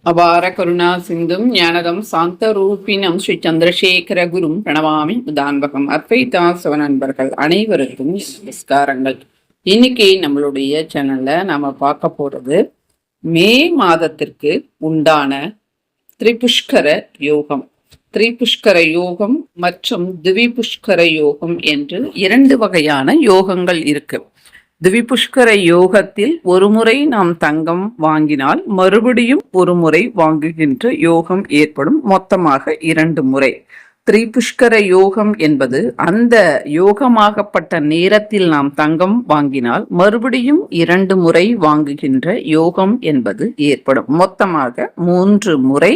அபார கருணா சிந்தும் ஞானதம் சாந்த ரூபினம் ஸ்ரீ சந்திரசேகர குரும் பிரணவாமி உதான்பகம். அத்வைதா சிவ நண்பர்கள் அனைவருக்கும் நமஸ்காரங்கள். இன்னைக்கு நம்மளுடைய சேனல்ல நாம பார்க்க போறது மே மாதத்திற்கு உண்டான திரிபுஷ்கர யோகம். திரிபுஷ்கர யோகம் மற்றும் திவிபுஷ்கர யோகம் என்று இரண்டு வகையான யோகங்கள் இருக்கு. திவிபுஷ்கர யோகத்தில் ஒரு முறை நாம் தங்கம் வாங்கினால் மறுபடியும் ஒரு முறை வாங்குகின்ற யோகம் ஏற்படும். மொத்தமாக 2 முறை. திரிபுஷ்கர யோகம் என்பது அந்த யோகமாகப்பட்ட நேரத்தில் நாம் தங்கம் வாங்கினால் மறுபடியும் 2 முறை வாங்குகின்ற யோகம் என்பது ஏற்படும். மொத்தமாக 3 முறை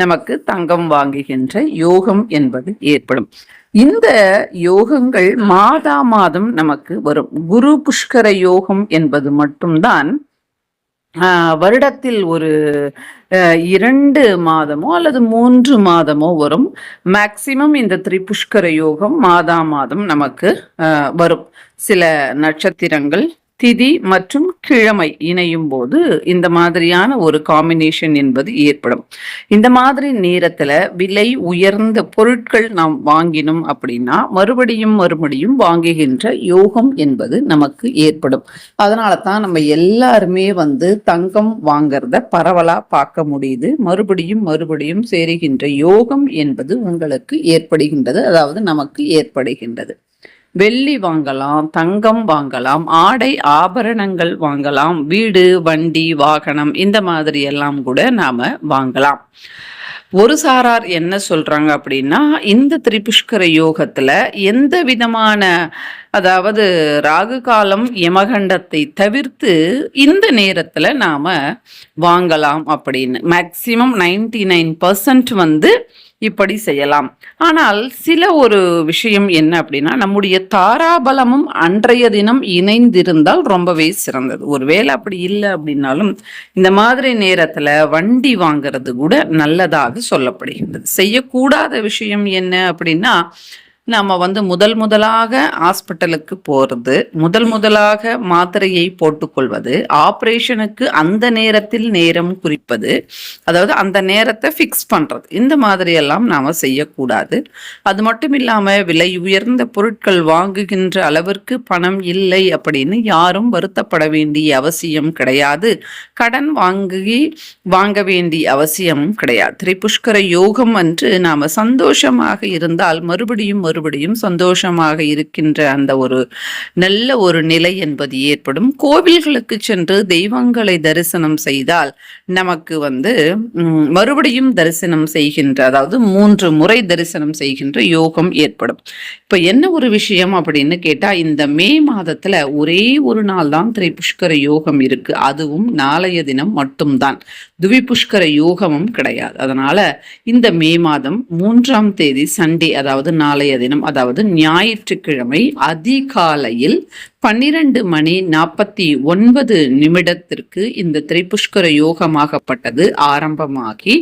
நமக்கு தங்கம் வாங்குகின்ற யோகம் என்பது ஏற்படும். இந்த யோகங்கள் மாதம் நமக்கு வரும். குரு புஷ்கர யோகம் என்பது மட்டும்தான் வருடத்தில் ஒரு 2 மாதமோ அல்லது 3 மாதமோ வரும். மேக்சிமம் இந்த திரிபுஷ்கர யோகம் மாதம் நமக்கு வரும். சில நட்சத்திரங்கள் திதி மற்றும் கிழமை இணையும் போது இந்த மாதிரியான ஒரு காம்பினேஷன் என்பது ஏற்படும். இந்த மாதிரி நேரத்துல விலை உயர்ந்த பொருட்கள் நாம் வாங்கினோம் அப்படின்னா மறுபடியும் வாங்குகின்ற யோகம் என்பது நமக்கு ஏற்படும். அதனால தான் நம்ம எல்லாருமே தங்கம் வாங்கறத பரவலா பார்க்க முடியுது. மறுபடியும் சேருகின்ற யோகம் என்பது உங்களுக்கு ஏற்படுகின்றது, அதாவது நமக்கு ஏற்படுகின்றது. வெள்ளி வாங்கலாம், தங்கம் வாங்கலாம், ஆடை ஆபரணங்கள் வாங்கலாம், வீடு வண்டி வாகனம் இந்த மாதிரி எல்லாம் கூட நாம வாங்கலாம். ஒரு சாரார் என்ன சொல்றாங்க அப்படின்னா, இந்த திரிபுஷ்கர யோகத்துல எந்த விதமான, அதாவது ராகு காலம் யமகண்டத்தை தவிர்த்து இந்த நேரத்துல நாம வாங்கலாம் அப்படின்னு. மேக்சிமம் 99% இப்படி செய்யலாம். ஆனால் சில ஒரு விஷயம் என்ன அப்படின்னா, நம்முடைய தாராபலமும் அன்றைய தினம் இணைந்திருந்தால் ரொம்பவே சிறந்தது. ஒருவேளை அப்படி இல்லை அப்படின்னாலும் இந்த மாதிரி நேரத்துல வண்டி வாங்கிறது கூட நல்லதாக சொல்லப்படுகின்றது. செய்யக்கூடாத விஷயம் என்ன அப்படின்னா, நம்ம முதலாக ஹாஸ்பிட்டலுக்கு போறது, முதலாக மாத்திரையை போட்டுக்கொள்வது, ஆப்ரேஷனுக்கு அந்த நேரத்தில் நேரம் குறிப்பது, அதாவது அந்த நேரத்தை ஃபிக்ஸ் பண்றது, இந்த மாதிரி எல்லாம் நாம செய்யக்கூடாது. அது மட்டும் இல்லாம விலை உயர்ந்த பொருட்கள் வாங்குகின்ற அளவிற்கு பணம் இல்லை அப்படின்னு யாரும் வருத்தப்பட வேண்டிய அவசியம் கிடையாது. கடன் வாங்க வேண்டிய அவசியம் கிடையாது. திரிபுஷ்கர யோகம் அன்று நாம சந்தோஷமாக இருந்தால் மறுபடியும் சந்தோஷமாக இருக்கின்ற அந்த ஒரு நல்ல ஒரு நிலை என்பது ஏற்படும். கோவில்களுக்கு சென்று தெய்வங்களை தரிசனம் செய்தால் நமக்கு மறுபடியும் தரிசனம் செய்கின்ற, அதாவது 3 முறை தரிசனம் செய்கின்ற யோகம் ஏற்படும். இப்ப என்ன ஒரு விஷயம் அப்படின்னு கேட்டா, இந்த மே மாதத்துல ஒரே ஒரு நாள் தான் திரிபுஷ்கர யோகம் இருக்கு. அதுவும் நாளைய தினம் மட்டும்தான். திவிபுஷ்கர யோகமும் கிடையாது. அதனால இந்த மே மாதம் 3ஆம் தேதி சண்டே, அதாவது நாளைய தினம், அதாவது ஞாயிற்றுக்கிழமை அதிகாலையில் 12:49 இந்த திரிபுஷ்கர யோகமாகப்பட்டது ஆரம்பமாகி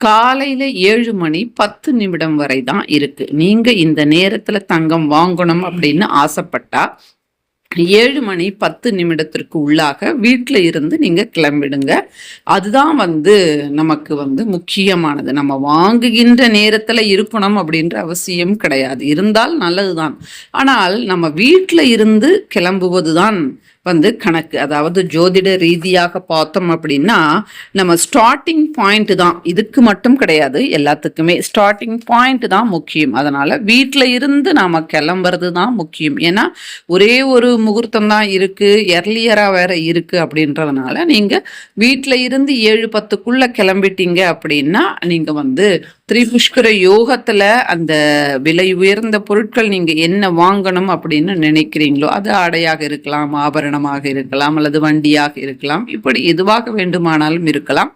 காலையில 7:10 வரை தான் இருக்கு. நீங்க இந்த நேரத்துல தங்கம் வாங்கணும் அப்படின்னு ஆசைப்பட்டா 7:10 உள்ளாக வீட்டில் இருந்து நீங்க கிளம்பிடுங்க. அதுதான் நமக்கு முக்கியமானது. நம்ம வாங்குகின்ற நேரத்துல இருக்கணும் அப்படின்ற அவசியம் கிடையாது. இருந்தால் நல்லதுதான். ஆனால் நம்ம வீட்டில் இருந்து கிளம்புவதுதான் கணக்கு. அதாவது ஜோதிட ரீதியாக பார்த்தோம் அப்படின்னா நம்ம ஸ்டார்டிங் பாயிண்ட் தான், இதுக்கு மட்டும் கிடையாது, எல்லாத்துக்குமே ஸ்டார்டிங் பாயிண்ட் தான் முக்கியம். அதனால வீட்டில் இருந்து நாம கிளம்புறது தான் முக்கியம். ஏன்னா ஒரே ஒரு முகூர்த்தம் தான் இருக்கு, எர்லியரா வேற இருக்கு. அப்படின்றதுனால நீங்க வீட்டில் இருந்து 7:10 கிளம்பிட்டீங்க அப்படின்னா நீங்க திரிபுஷ்கர யோகத்துல அந்த விலை உயர்ந்த பொருட்கள் நீங்க என்ன வாங்கணும் அப்படின்னு நினைக்கிறீங்களோ, அது ஆடையாக இருக்கலாம், ஆபரணமாக இருக்கலாம், அல்லது வண்டியாக இருக்கலாம், இப்படி எதுவாக வேண்டுமானாலும் இருக்கலாம்.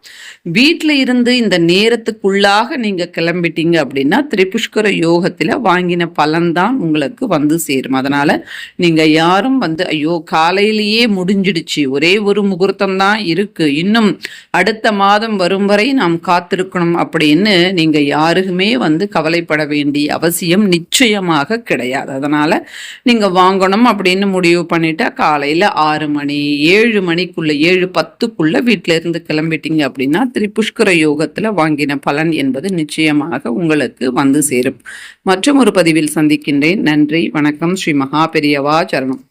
வீட்டில் இருந்து இந்த நேரத்துக்குள்ளாக நீங்க கிளம்பிட்டீங்க அப்படின்னா திரிபுஷ்கர யோகத்துல வாங்கின பலன்தான் உங்களுக்கு சேரும். அதனால நீங்க யாரும் ஐயோ காலையிலேயே முடிஞ்சிடுச்சு, ஒரே ஒரு முகூர்த்தம் தான் இருக்கு, இன்னும் அடுத்த மாதம் வரும் வரை நாம் காத்திருக்கணும் அப்படின்னு நீங்க யாருக்குமே கவலைப்பட வேண்டிய அவசியம் நிச்சயமாக கிடையாது. அதனால நீங்க வாங்கணும் அப்படின்னு முடிவு பண்ணிட்டா காலையில 6 மணி 7 மணிக்குள்ள 7:10க்குள்ள வீட்டில இருந்து கிளம்பிட்டீங்க அப்படின்னா திரிபுஷ்கர யோகத்துல வாங்கின பலன் என்பது நிச்சயமாக உங்களுக்கு வந்து சேரும். மற்றும் ஒரு பதிவில் சந்திக்கின்றேன். நன்றி, வணக்கம். ஸ்ரீ மகா பெரியவா சரணம்.